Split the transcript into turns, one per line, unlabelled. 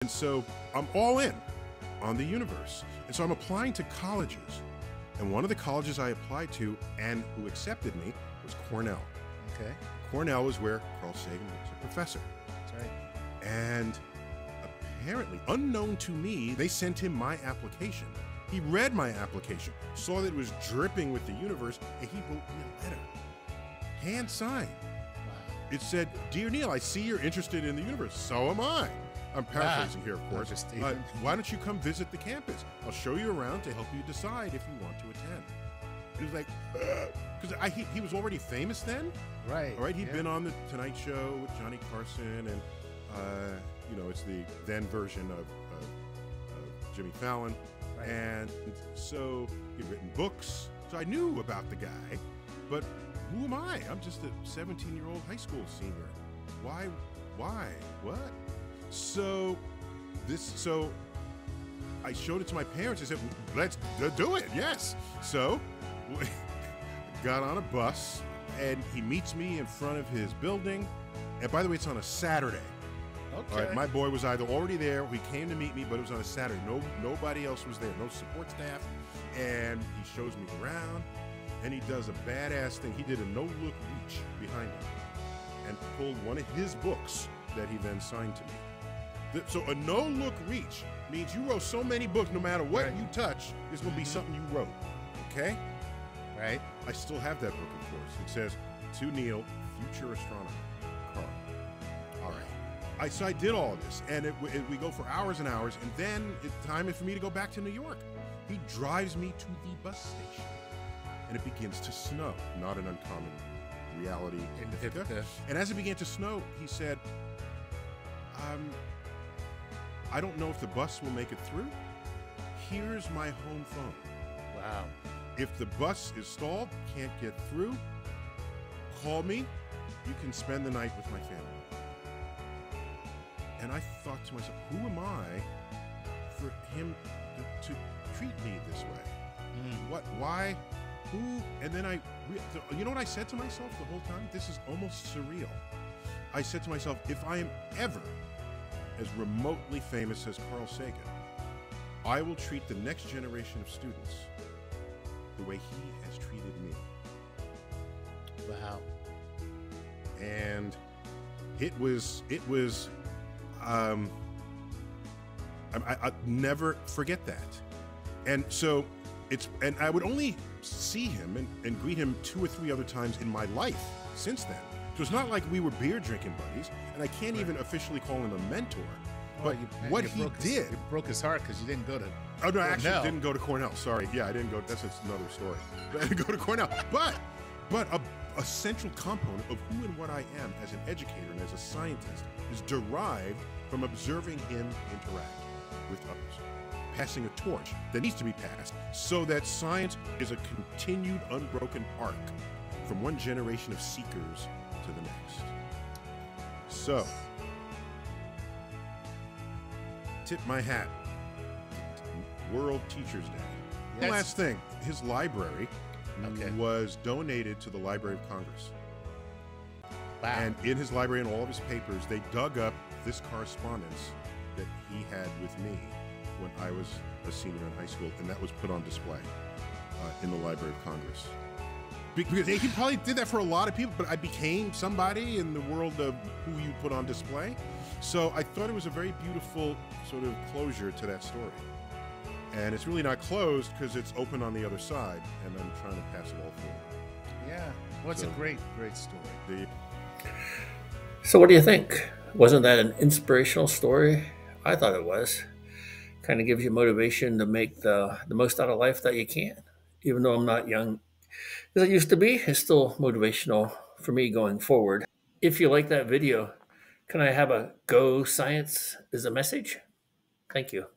And so I'm all in on the universe. And so I'm applying to colleges. And one of the colleges I applied to and who accepted me was Cornell.
Okay.
Cornell is where Carl Sagan was a professor.
That's right.
And apparently, unknown to me, they sent him my application. He read my application, saw that it was dripping with the universe, and he wrote me a letter, hand signed.
Wow.
It said, "Dear Neil, I see you're interested in the universe. So am I." I'm paraphrasing here, of course. Why don't you come visit the campus? I'll show you around to help you decide if you want to attend. It was like, because he was already famous then.
Right.
All right. He'd been on the Tonight Show with Johnny Carson, and it's the then version of Jimmy Fallon. Right. And so he'd written books. So I knew about the guy, but who am I? I'm just a 17-year-old high school senior. Why? What? So I showed it to my parents. I said, "Let's do it." Yes. So got on a bus, and he meets me in front of his building. And by the way, it's on a Saturday.
Okay.
All right, my boy was either already there, or he came to meet me, but it was on a Saturday. Nobody else was there, no support staff. And he shows me around, and he does a badass thing. He did a no-look reach behind him and pulled one of his books that he then signed to me. So a no-look reach means you wrote so many books, no matter what you touch, there's going to be something you wrote, okay?
Right.
I still have that book, of course. It says, "To Neil, future astronomer, Carl." All right. So I did all of this, and we go for hours and hours, and then it's time for me to go back to New York. He drives me to the bus station, and it begins to snow. Not an uncommon reality in Ithaca. And as it began to snow, he said, "I don't know if the bus will make it through. Here's my home phone.
Wow.
If the bus is stalled, can't get through, call me. You can spend the night with my family." And I thought to myself, who am I for him to treat me this way? What? Why? Who? And then you know what I said to myself the whole time? This is almost surreal. I said to myself, if I am ever as remotely famous as Carl Sagan, I will treat the next generation of students the way he has treated me.
Wow.
And it was I never forget that. And so and I would only see him and greet him 2 or 3 other times in my life since then. So it's not like we were beer drinking buddies, and I can't even officially call him a mentor. But what he did,
it broke his heart because you didn't go to.
Oh no, I actually didn't go to Cornell. Sorry, I didn't go. That's another story. But I didn't go to Cornell. But a central component of who and what I am as an educator and as a scientist is derived from observing him interact with others, passing a torch that needs to be passed, so that science is a continued, unbroken arc from one generation of seekers to the next. So, tip my hat. World Teachers Day. One last thing, his library was donated to the Library of Congress.
Wow.
And in his library and all of his papers, they dug up this correspondence that he had with me when I was a senior in high school, and that was put on display in the Library of Congress. Because he probably did that for a lot of people, but I became somebody in the world of who you put on display. So I thought it was a very beautiful sort of closure to that story. And it's really not closed because it's open on the other side, and I'm trying to pass it all forward.
Yeah, well, it's a great story.
So what do you think? Wasn't that an inspirational story? I thought it was. Kind of gives you motivation to make the most out of life that you can. Even though I'm not young as I used to be, it's still motivational for me going forward. If you like that video, can I have a "Go Science" as a message? Thank you.